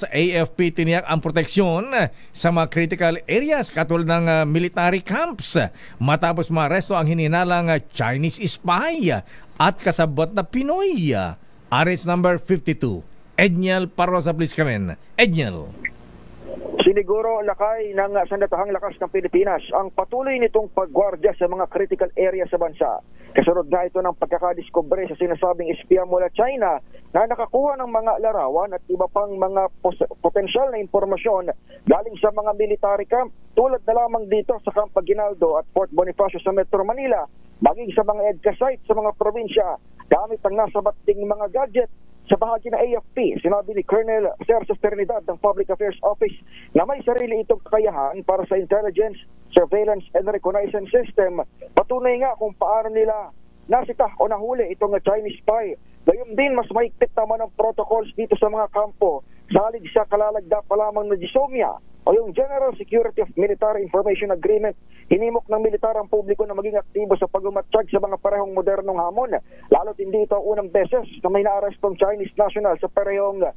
Sa AFP tiniyak ang proteksyon sa mga critical areas katulad ng military camps matapos maaresto ang hininalang Chinese spy at kasabot na Pinoy. Arrest number 52. Edniel Parosa, please come in. Edniel. Siniguro lakay ng Sandatahang Lakas ng Pilipinas ang patuloy nitong paggwardya sa mga critical area sa bansa. Kasunod na ito ng pagkakadiskubre sa sinasabing espiya mula China na nakakuha ng mga larawan at iba pang mga potensyal na impormasyon galing sa mga military camp tulad na lamang dito sa Camp Aguinaldo at Fort Bonifacio sa Metro Manila, maging sa mga EDCA site sa mga probinsya gamit ang nasabat ding mga gadget. Sa bahagi ng AFP, sinabi ni Colonel Sergio Trinidad ng Public Affairs Office na may sarili itong kakayahan para sa intelligence, surveillance, and reconnaissance system. Patunay nga kung paano nila nasita o nahuli itong Chinese spy. Gayun din, mas mahigpit naman ang protocols dito sa mga kampo. Salig sa kalalagda pa lamang na GSOMIA o yung General Security of Military Information Agreement, hinimok ng militar ang publiko na maging aktibo sa pag-umatsyag sa mga parehong modernong hamon. Lalo't hindi ito unang beses na may naarestong Chinese national sa parehong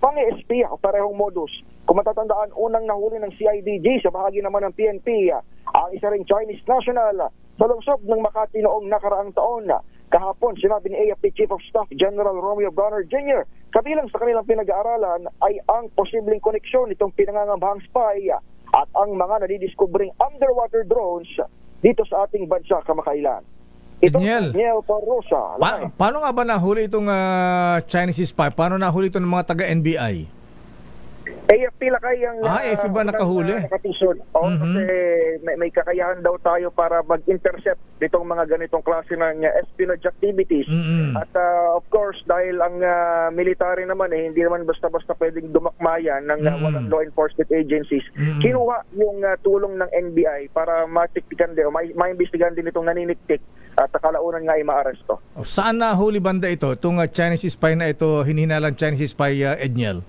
pang-espiya o parehong modus. Kung matatandaan, unang nahuli ng CIDG sa bahagi naman ng PNP ang isa ring Chinese national sa lungsod ng Makati noong nakaraang taon. Kahapon, sinabi ni AFP Chief of Staff General Romeo Bronner Jr., kabilang sa kanilang pinag-aaralan ay ang posibleng koneksyon nitong pinangangambahang spy at ang mga nadidiskubring underwater drones dito sa ating bansa kamakailan. Ito Edniel Parosa. Paano nga ba nahuli itong Chinese spy? Paano nahuli ito ng mga taga-NBI? AFP lakay ang AFP ba nakahuli? Nakatisod. Kasi may kakayahan daw tayo para mag-intercept nitong mga ganitong klase ng espionage activities. At of course, dahil ang military naman hindi naman basta-basta pwedeng dumakmayan ng walang law enforcement agencies. Kinuha yung tulong ng NBI para matiktikan din o maimbestigahan din itong naniniktik at kalaunan nga ay maaresto. Saan nahuli banda ito? Itong Chinese spy na ito, hinihinalang Chinese spy, Edniel?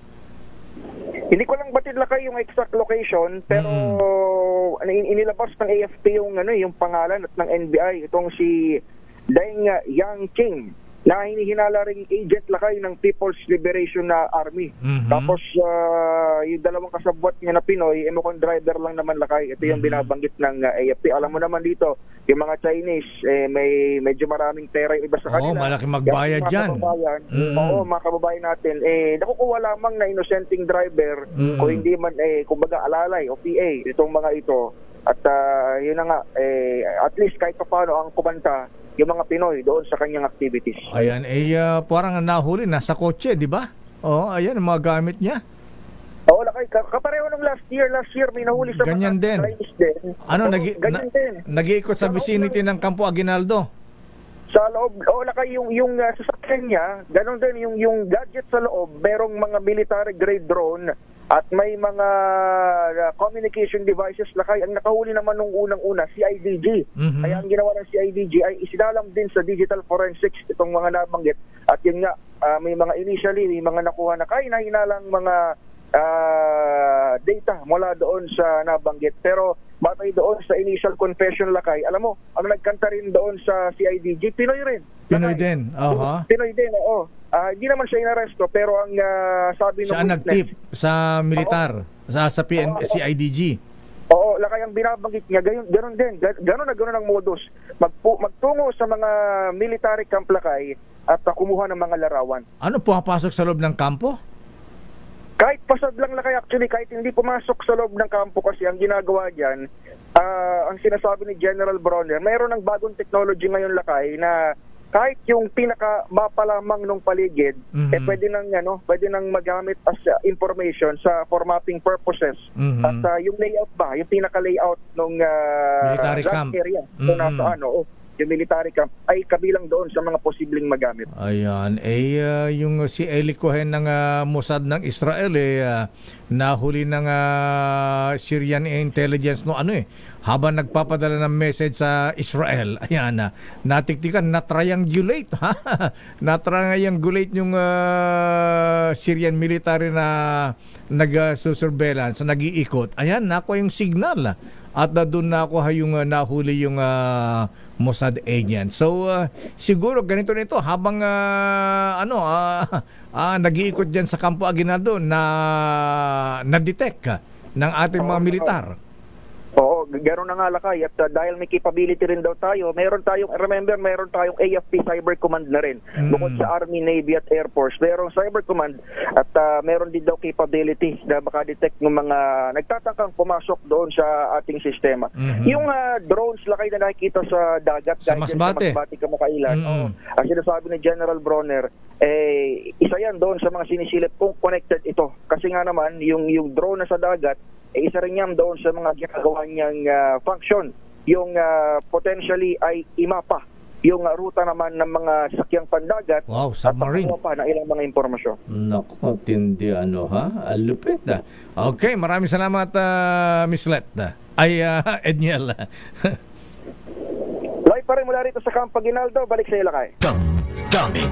Hindi ko lang batid lakay yung exact location, pero inilabas ng AFP yung yung pangalan at ng NBI, itong si Deng Yangqing na hinihinala ring agent lakay ng People's Liberation Army. Tapos yung dalawang kasabwat niya na Pinoy, mukhang driver lang naman lakay. Ito yung binabanggit ng AFP. Alam mo naman dito, yung mga Chinese, may medyo maraming pera yung iba sa kanila. Malaki magbayad dyan. Oo, mga kababayan natin. Nakukuha lamang na inosenteng driver o hindi man, kumbaga alalay o PA, itong mga ito. At yun na nga, at least kahit pa paano ang kumanta yung mga Pinoy doon sa kanyang activities. Ayan, parang nahuli, nasa kotse, di ba? Ayan, ang mga gamit niya. Oo, kapareho ng last year may nahuli sa ganyan mga Chinese din. Ganyan din. Nag-iikot sa vicinity ng Campo Aguinaldo. Sa loob, yung sasakyan niya, ganun din yung gadget sa loob, merong mga military grade drone at may mga communication devices lakay. Ang nakahuli naman nung unang-una, CIDG. Kaya ang ginawa ng CIDG ay isinalam din sa digital forensics itong mga nabanggit. At yun nga, may mga initially, may mga nakuha na kaya hinalang mga data mula doon sa nabanggit. Pero batay doon sa initial confession lakay, alam mo, ang nagkanta rin doon sa CIDG, Pinoy rin. Pinoy din, Pinoy din, oo. Hindi naman siya inaresto, pero ang sabi ng siya nag-tip sa militar, sa CIDG. Oo, lakay ang binabanggit niya, ganoon din, ganoon ang modus. Magtungo sa mga military camp lakay at kumuha ng mga larawan. Ano, pumapasok sa loob ng kampo? Kahit pasad lang lakay, actually, kahit hindi pumasok sa loob ng kampo kasi ang ginagawa dyan, ang sinasabi ni General Bronner, mayroon ng bagong technology ngayon lakay na kahit yung pinaka-mapa lamang ng paligid, pwede nang magamit as information sa formatting purposes. At yung layout ba, yung pinaka-layout ng military camp area, yung military camp ay kabilang doon sa mga posibleng magamit. Ayan, yung si Eli Cohen ng Mossad ng Israel nahuli ng Syrian intelligence habang nagpapadala ng message sa Israel. Ayan, natiktikan, na-triangulate yung Syrian military na nag-surveillance, nag-iikot. Ayan, nakuha yung signal. at doon na ako yung nahuli yung Mossad agent. So siguro ganito nito habang nag-iikot diyan sa Campo Aguinaldo na detect ng ating mga militar. Oo, gano'n na nga lakay. At dahil may capability rin daw tayo, meron tayong AFP Cyber Command na rin. Bukod sa Army, Navy at Air Force, merong Cyber Command at meron din daw capability na makadetect ng mga nagtatangkang pumasok doon sa ating sistema. Yung drones lakay na nakikita sa dagat, sa Masbate kamakailan. Ang sinasabi ni General Bronner, isa yan doon sa mga sinisilip kung connected ito. Kasi nga naman, yung drone na sa dagat, isa rin yan doon sa mga ginagawa niyang function. Yung potentially ay imapa yung ruta naman ng mga sakyang pandagat. Wow, submarine. At pa ng ilang mga impormasyon. Naku, tindi alupit Okay, maraming salamat Miss Let. Edniel. Live pa rin mula rito sa Campo Aguinaldo, balik sa Ilacay. Damdamin.